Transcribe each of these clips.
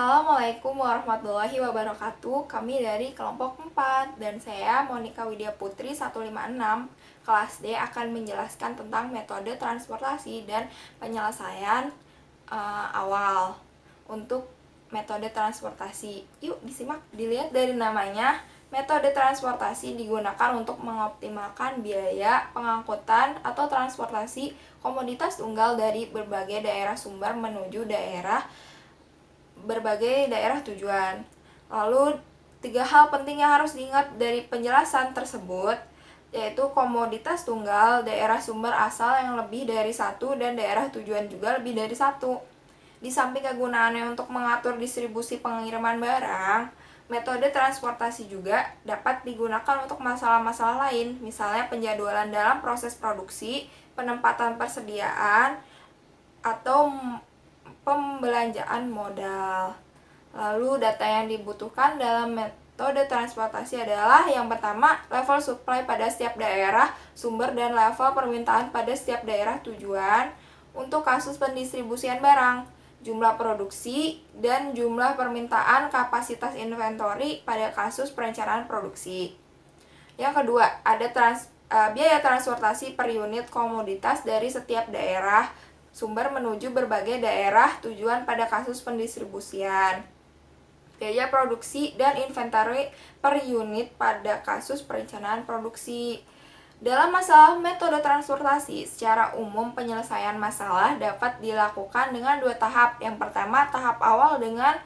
Assalamualaikum warahmatullahi wabarakatuh. Kami dari kelompok 4 dan saya Monica Widya Putri 156 kelas D akan menjelaskan tentang metode transportasi dan penyelesaian awal untuk metode transportasi. Yuk disimak, dilihat dari namanya. Metode transportasi digunakan untuk mengoptimalkan biaya pengangkutan atau transportasi komoditas tunggal dari berbagai daerah sumber menuju berbagai daerah tujuan. Lalu, 3 hal penting yang harus diingat dari penjelasan tersebut, yaitu komoditas tunggal, daerah sumber asal yang lebih dari satu, dan daerah tujuan juga lebih dari satu. Di samping kegunaannya untuk mengatur distribusi pengiriman barang, metode transportasi juga dapat digunakan untuk masalah-masalah lain, misalnya penjadwalan dalam proses produksi, penempatan persediaan, atau pembelanjaan modal. Lalu data yang dibutuhkan dalam metode transportasi adalah yang pertama, level supply pada setiap daerah sumber dan level permintaan pada setiap daerah tujuan. Untuk kasus pendistribusian barang, jumlah produksi dan jumlah permintaan kapasitas inventory pada kasus perencanaan produksi. Yang kedua, ada biaya transportasi per unit komoditas dari setiap daerah sumber menuju berbagai daerah tujuan pada kasus pendistribusian. Biaya produksi dan inventory per unit pada kasus perencanaan produksi. Dalam masalah metode transportasi, secara umum penyelesaian masalah dapat dilakukan dengan 2 tahap. Yang pertama, tahap awal dengan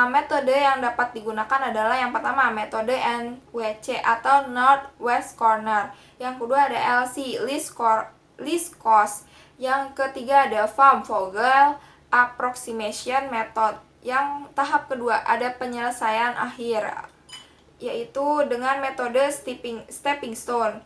metode yang dapat digunakan adalah yang pertama, metode NWC atau Northwest Corner. Yang kedua ada LC, Least Cost. Yang ketiga ada Farm-Vogel Approximation Method. Yang tahap kedua ada penyelesaian akhir, yaitu dengan metode stepping stone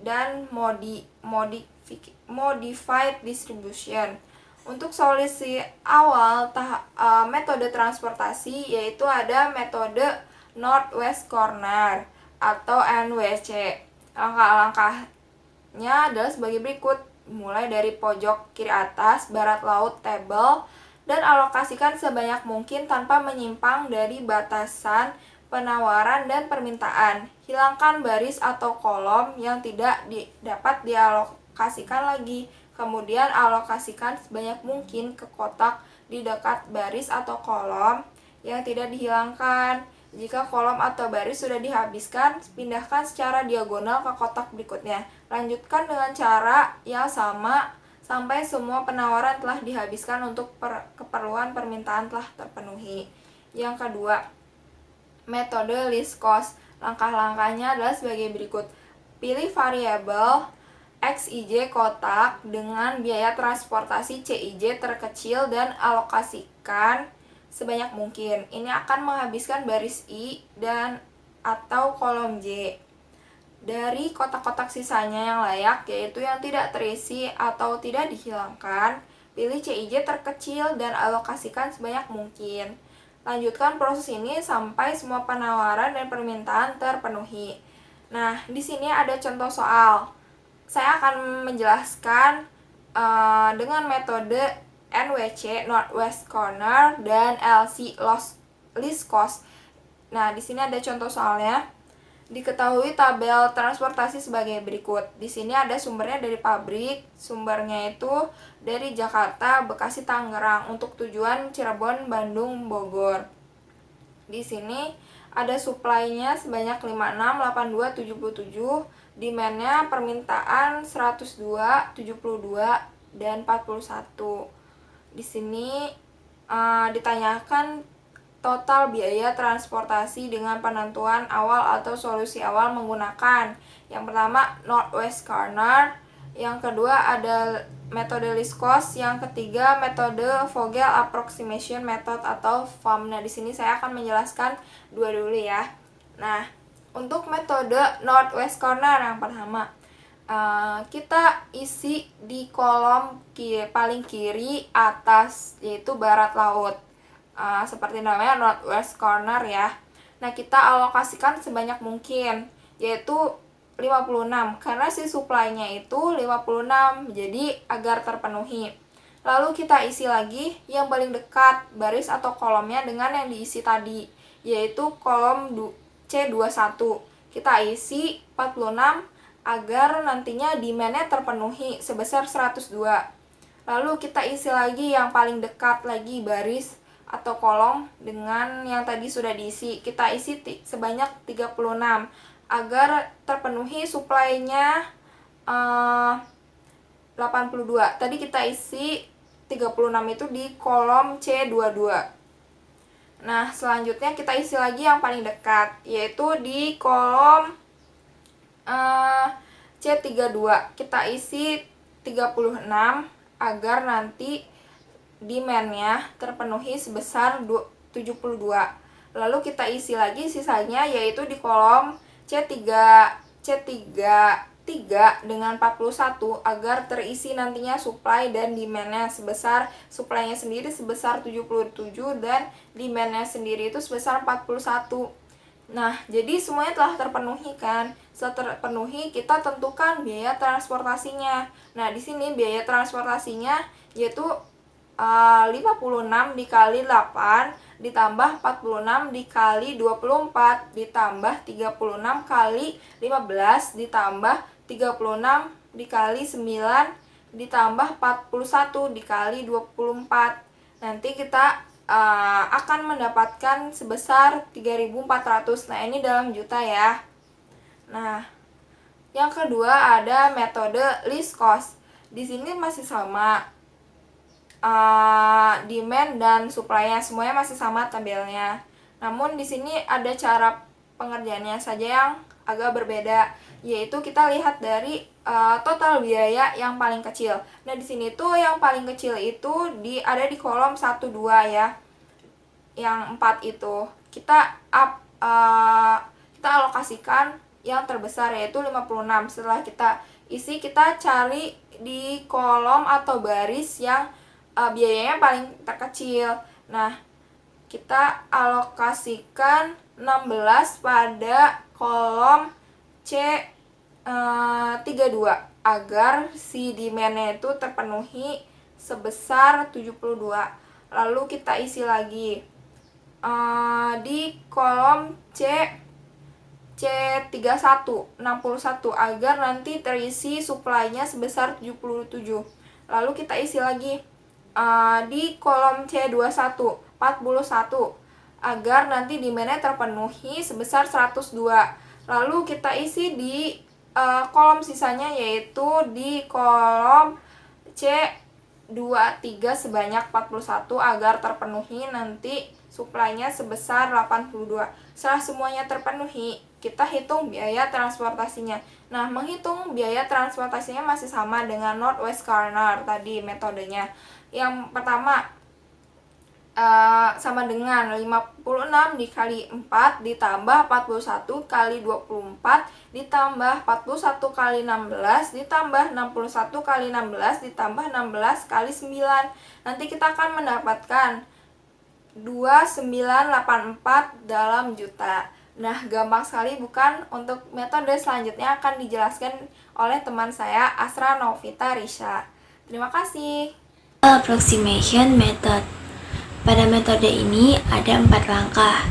dan modified distribution. Untuk solusi awal metode transportasi yaitu ada metode Northwest Corner atau NWC. Langkah-langkahnya adalah sebagai berikut. Mulai dari pojok kiri atas, barat laut table, dan alokasikan sebanyak mungkin tanpa menyimpang dari batasan penawaran dan permintaan. Hilangkan baris atau kolom yang tidak dapat dialokasikan lagi. Kemudian alokasikan sebanyak mungkin ke kotak di dekat baris atau kolom yang tidak dihilangkan. Jika kolom atau baris sudah dihabiskan, pindahkan secara diagonal ke kotak berikutnya. Lanjutkan dengan cara yang sama sampai semua penawaran telah dihabiskan untuk keperluan permintaan telah terpenuhi. Yang kedua, metode least cost. Langkah-langkahnya adalah sebagai berikut. Pilih variabel XIJ kotak dengan biaya transportasi CIJ terkecil dan alokasikan sebanyak mungkin. Ini akan menghabiskan baris I dan atau kolom J. Dari kotak-kotak sisanya yang layak, yaitu yang tidak terisi atau tidak dihilangkan, pilih CIJ terkecil dan alokasikan sebanyak mungkin. Lanjutkan proses ini sampai semua penawaran dan permintaan terpenuhi. Nah, di sini ada contoh soal. Saya akan menjelaskan dengan metode NWC Northwest Corner dan LC Least Cost. Nah, di sini ada contoh soalnya. Diketahui tabel transportasi sebagai berikut. Di sini ada sumbernya dari pabrik. Sumbernya itu dari Jakarta, Bekasi, Tangerang untuk tujuan Cirebon, Bandung, Bogor. Di sini ada supply-nya sebanyak 56, 82, 77. Demand-nya permintaan 102, 72, dan 41. Di sini ditanyakan total biaya transportasi dengan penentuan awal atau solusi awal menggunakan yang pertama Northwest Corner, yang kedua ada metode least cost, yang ketiga metode Vogel Approximation Method atau FAM. Nah, di sini saya akan menjelaskan dua dulu ya. Nah, untuk metode Northwest Corner yang pertama, kita isi di kolom paling kiri atas, yaitu barat laut. Seperti namanya Northwest Corner ya. Nah, kita alokasikan sebanyak mungkin, yaitu 56, karena si supply-nya itu 56, jadi agar terpenuhi. Lalu kita isi lagi yang paling dekat baris atau kolomnya dengan yang diisi tadi, yaitu kolom C21. Kita isi 46 agar nantinya demand-nya terpenuhi sebesar 102. Lalu kita isi lagi yang paling dekat lagi baris atau kolom dengan yang tadi sudah diisi. Kita isi sebanyak 36 agar terpenuhi suplainya 82. Tadi kita isi 36 itu di kolom C22. Nah, selanjutnya kita isi lagi yang paling dekat, yaitu di kolom C32. Kita isi 36 agar nanti demand-nya terpenuhi sebesar 72. Lalu kita isi lagi sisanya, yaitu di kolom C33 dengan 41 agar terisi nantinya supply dan demand-nya sebesar, supply-nya sendiri sebesar 77 dan demand-nya sendiri itu sebesar 41. Nah, jadi semuanya telah terpenuhi kan? Setelah terpenuhi, kita tentukan biaya transportasinya. Nah, di sini biaya transportasinya yaitu 56 dikali 8 ditambah 46 dikali 24 ditambah 36 kali 15 ditambah 36 dikali 9 ditambah 41 dikali 24. Nanti kita akan mendapatkan sebesar 3.400. Nah, ini dalam juta ya. Nah, yang kedua ada metode least cost. Di sini masih sama. Demand dan supply-nya semuanya masih sama tabelnya. Namun di sini ada cara pengerjaannya saja yang agak berbeda, yaitu kita lihat dari total biaya yang paling kecil. Nah, di sini tuh yang paling kecil itu ada di kolom 1 2 ya. Yang 4 itu kita alokasikan yang terbesar yaitu 56. Setelah kita isi, kita cari di kolom atau baris yang biayanya paling terkecil. Nah, kita alokasikan 16 pada kolom C32 agar si demand-nya itu terpenuhi sebesar 72. Lalu kita isi lagi di kolom C31 61 agar nanti terisi supply-nya sebesar 77. Lalu kita isi lagi di kolom C21 41 agar nanti demand-nya terpenuhi sebesar 102. Lalu kita isi di kolom sisanya, yaitu di kolom C23 sebanyak 41 agar terpenuhi nanti supply-nya sebesar 82. Setelah semuanya terpenuhi, kita hitung biaya transportasinya. Nah, menghitung biaya transportasinya masih sama dengan Northwest Corner tadi metodenya. Yang pertama sama dengan 56 dikali 4 ditambah 41 kali 24 ditambah 41 kali 16 ditambah 61 kali 16 ditambah 16 kali 9. Nanti kita akan mendapatkan 2984 dalam juta. Nah, gampang sekali bukan? Untuk metode selanjutnya akan dijelaskan oleh teman saya, Asra Novita Risha. Terima kasih. Approximation method. Pada metode ini ada 4 langkah.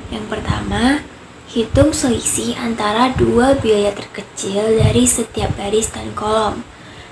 Yang pertama, hitung selisih antara dua biaya terkecil dari setiap baris dan kolom.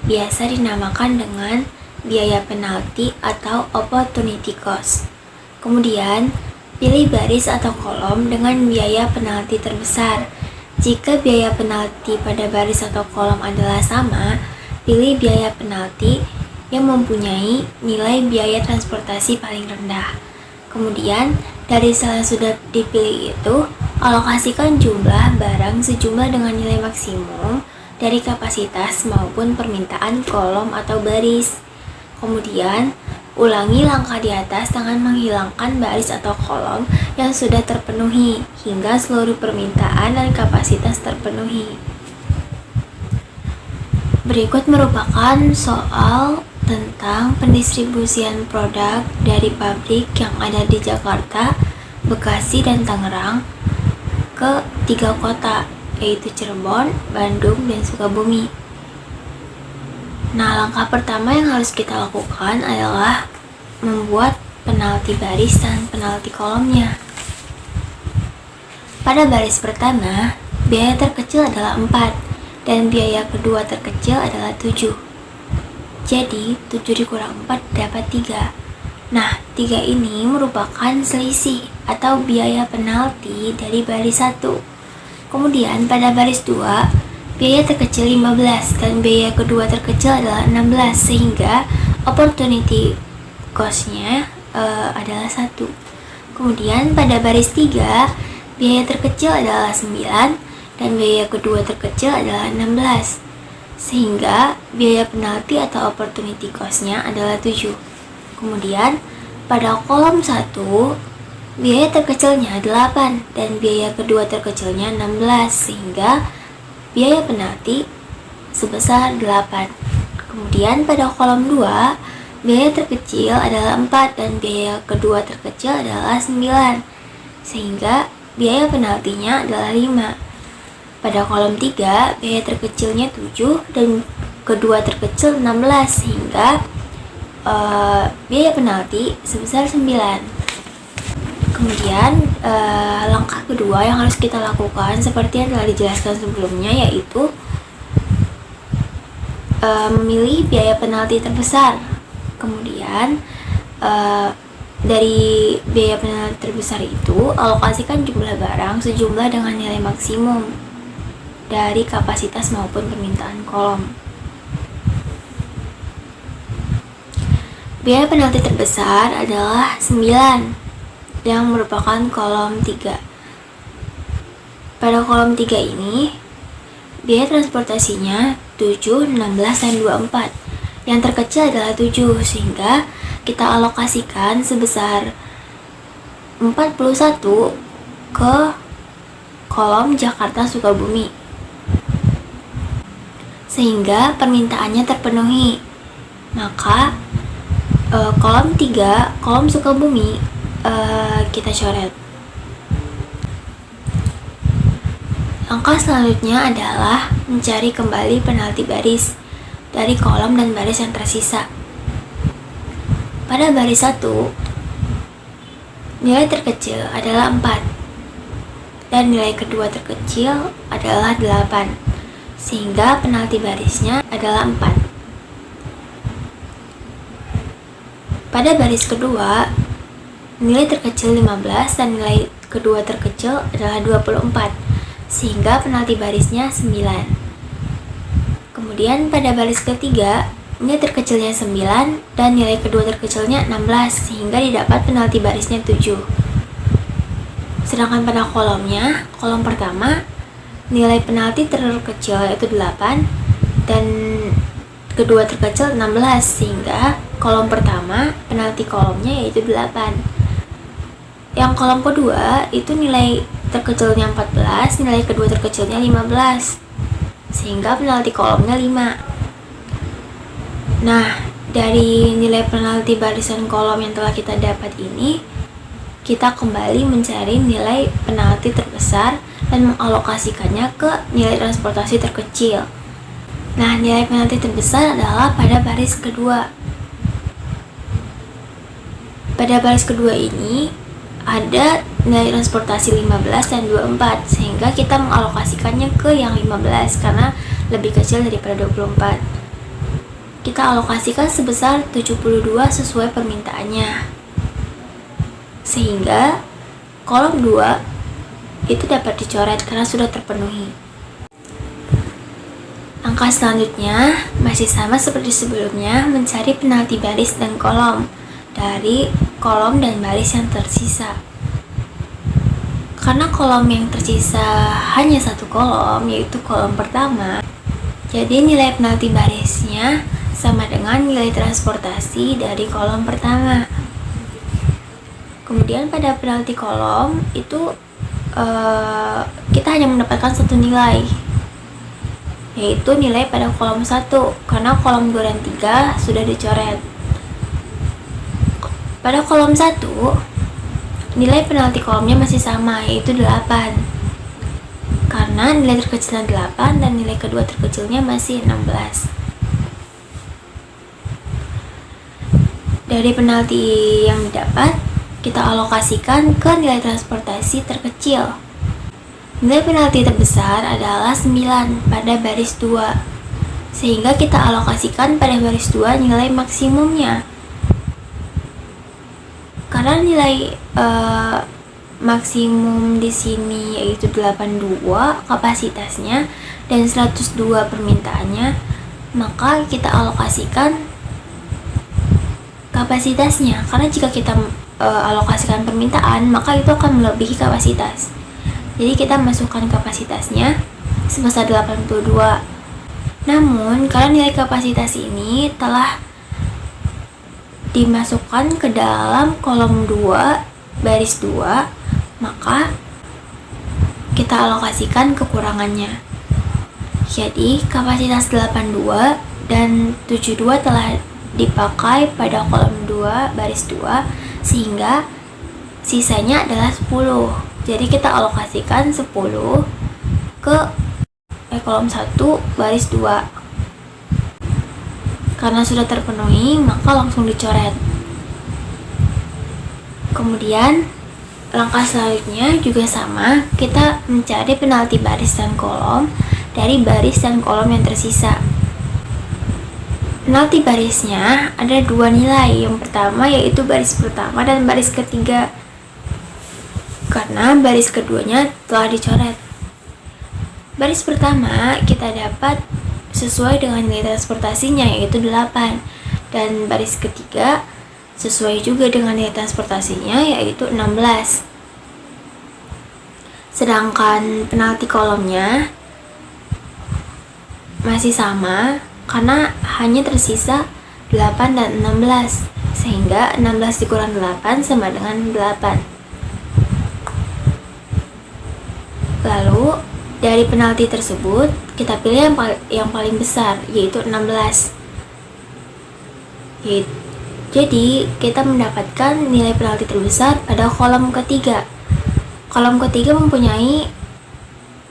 Biasa dinamakan dengan biaya penalti atau opportunity cost. Kemudian, pilih baris atau kolom dengan biaya penalti terbesar. Jika biaya penalti pada baris atau kolom adalah sama, pilih biaya penalti yang mempunyai nilai biaya transportasi paling rendah. Kemudian, dari sel yang sudah dipilih itu, alokasikan jumlah barang sejumlah dengan nilai maksimum dari kapasitas maupun permintaan kolom atau baris. Kemudian, ulangi langkah di atas dengan menghilangkan baris atau kolom yang sudah terpenuhi hingga seluruh permintaan dan kapasitas terpenuhi. Berikut merupakan soal tentang pendistribusian produk dari pabrik yang ada di Jakarta, Bekasi, dan Tangerang ke 3 kota, yaitu Cirebon, Bandung, dan Sukabumi. Nah, langkah pertama yang harus kita lakukan adalah membuat penalti baris dan penalti kolomnya. Pada baris pertama, biaya terkecil adalah 4 dan biaya kedua terkecil adalah 7. Jadi, 7 dikurang 4 dapat 3. Nah, 3 ini merupakan selisih atau biaya penalti dari baris 1. Kemudian pada baris 2, biaya terkecil 15 dan biaya kedua terkecil adalah 16, sehingga opportunity cost-nya adalah 1. Kemudian pada baris 3, biaya terkecil adalah 9 dan biaya kedua terkecil adalah 16, sehingga biaya penalti atau opportunity cost-nya adalah 7. Kemudian pada kolom 1, biaya terkecilnya 8 dan biaya kedua terkecilnya 16, sehingga biaya penalti sebesar 8. Kemudian pada kolom 2, biaya terkecil adalah 4 dan biaya kedua terkecil adalah 9, sehingga biaya penaltinya adalah 5. Pada kolom 3, biaya terkecilnya 7 dan kedua terkecil 16, sehingga biaya penalti sebesar 9. Kemudian langkah kedua yang harus kita lakukan seperti yang telah dijelaskan sebelumnya, yaitu memilih biaya penalti terbesar. Kemudian dari biaya penalti terbesar itu, alokasikan jumlah barang sejumlah dengan nilai maksimum dari kapasitas maupun permintaan kolom. Biaya penalti terbesar adalah 9 yang merupakan kolom 3. Pada kolom 3 ini, biaya transportasinya 7, 16, dan 24. Yang terkecil adalah 7, sehingga kita alokasikan sebesar 41 ke kolom Jakarta Sukabumi, sehingga permintaannya terpenuhi. Maka kolom 3, kolom Sukabumi, kita coret. Langkah selanjutnya adalah mencari kembali penalti baris dari kolom dan baris yang tersisa. Pada baris 1, nilai terkecil adalah 4 dan nilai kedua terkecil adalah 8, sehingga penalti barisnya adalah 4. Pada baris kedua, nilai terkecil 15 dan nilai kedua terkecil adalah 24, sehingga penalti barisnya 9. Kemudian pada baris ketiga, nilai terkecilnya 9 dan nilai kedua terkecilnya 16, sehingga didapat penalti barisnya 7. Sedangkan pada kolomnya, kolom pertama, nilai penalti terkecil yaitu 8 dan kedua terkecil 16, sehingga kolom pertama penalti kolomnya yaitu 8. Yang kolom kedua itu nilai terkecilnya 14, nilai kedua terkecilnya 15, sehingga penalti kolomnya 5. Nah, dari nilai penalti barisan kolom yang telah kita dapat ini, kita kembali mencari nilai penalti terbesar dan mengalokasikannya ke nilai transportasi terkecil. Nah, nilai penalti terbesar adalah pada baris kedua. Pada baris kedua ini ada nilai transportasi 15 dan 24, sehingga kita mengalokasikannya ke yang 15 karena lebih kecil daripada 24. Kita alokasikan sebesar 72 sesuai permintaannya, sehingga kolom 2 itu dapat dicoret karena sudah terpenuhi. Langkah selanjutnya masih sama seperti sebelumnya, mencari penalti baris dan kolom dari kolom dan baris yang tersisa. Karena kolom yang tersisa hanya satu kolom, yaitu kolom pertama, jadi nilai penalti barisnya sama dengan nilai transportasi dari kolom pertama. Kemudian pada penalti kolom itu kita hanya mendapatkan satu nilai, yaitu nilai pada kolom 1, karena kolom 2 dan 3 sudah dicoret. Pada kolom 1, nilai penalti kolomnya masih sama, yaitu 8, karena nilai terkecilnya 8 dan nilai kedua terkecilnya masih 16. Dari penalti yang didapat, kita alokasikan ke nilai transportasi terkecil. Nilai penalti terbesar adalah 9 pada baris 2, sehingga kita alokasikan pada baris 2 nilai maksimumnya. Karena nilai maksimum di sini yaitu 82 kapasitasnya dan 102 permintaannya, maka kita alokasikan kapasitasnya. Karena jika kita alokasikan permintaan, maka itu akan melebihi kapasitas. Jadi kita masukkan kapasitasnya sebesar 82. Namun, karena nilai kapasitas ini telah dimasukkan ke dalam kolom 2, baris 2, maka kita alokasikan kekurangannya. Jadi, kapasitas 82 dan 72 telah dipakai pada kolom 2, baris 2, sehingga sisanya adalah 10. Jadi kita alokasikan 10 ke kolom 1, baris 2. Karena sudah terpenuhi, maka langsung dicoret. Kemudian langkah selanjutnya juga sama, kita mencari penalti baris dan kolom dari baris dan kolom yang tersisa. Penalti barisnya ada 2 nilai. Yang pertama yaitu baris pertama dan baris ketiga, karena baris keduanya telah dicoret. Baris pertama kita dapat sesuai dengan nilai transportasinya yaitu 8, dan baris ketiga sesuai juga dengan nilai transportasinya yaitu 16. Sedangkan penalti kolomnya masih sama karena hanya tersisa 8 dan 16, sehingga 16 dikurang 8 sama dengan 8. Lalu dari penalti tersebut kita pilih yang paling besar yaitu 16. Jadi kita mendapatkan nilai penalti terbesar pada kolom ketiga. Kolom ketiga mempunyai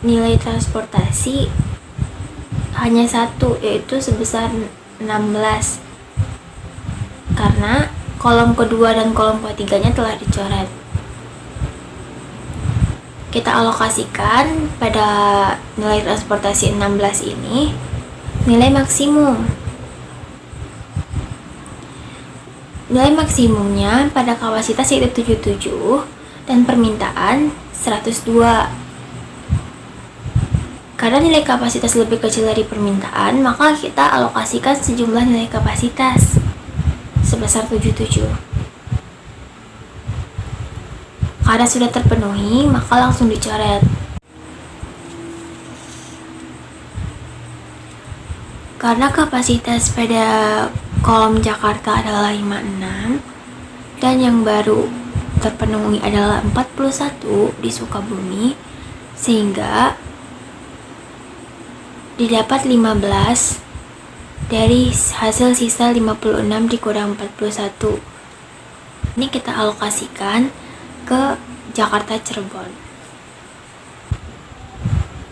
nilai transportasi hanya 1, yaitu sebesar 16, karena kolom kedua dan kolom ketiganya telah dicoret. Kita alokasikan pada nilai transportasi 16 ini nilai maksimum. Nilai maksimumnya pada kapasitas yaitu 77 dan permintaan 102. Karena nilai kapasitas lebih kecil dari permintaan, maka kita alokasikan sejumlah nilai kapasitas sebesar 77. Karena sudah terpenuhi, maka langsung dicoret. Karena kapasitas pada kolom Jakarta adalah 56 dan yang baru terpenuhi adalah 41 di Sukabumi, sehingga didapat 15 dari hasil sisa 56 dikurang 41. Ini kita alokasikan ke Jakarta Cirebon,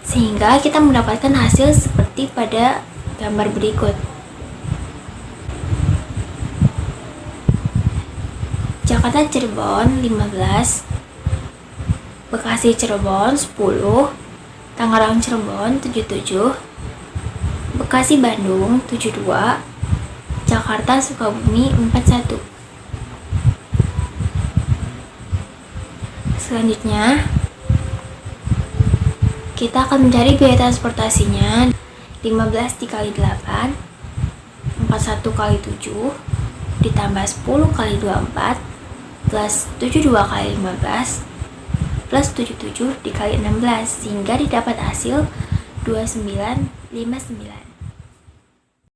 sehingga kita mendapatkan hasil seperti pada gambar berikut. Jakarta Cirebon 15, Bekasi Cirebon 10, Tangerang Cirebon 77, Bekasi Bandung 72, Jakarta Sukabumi 41. Selanjutnya kita akan mencari biaya transportasinya. 15 dikali 8, 41 kali 7, ditambah 10 kali 24, plus 72 kali 15, plus 77 dikali 16, sehingga didapat hasil 2959.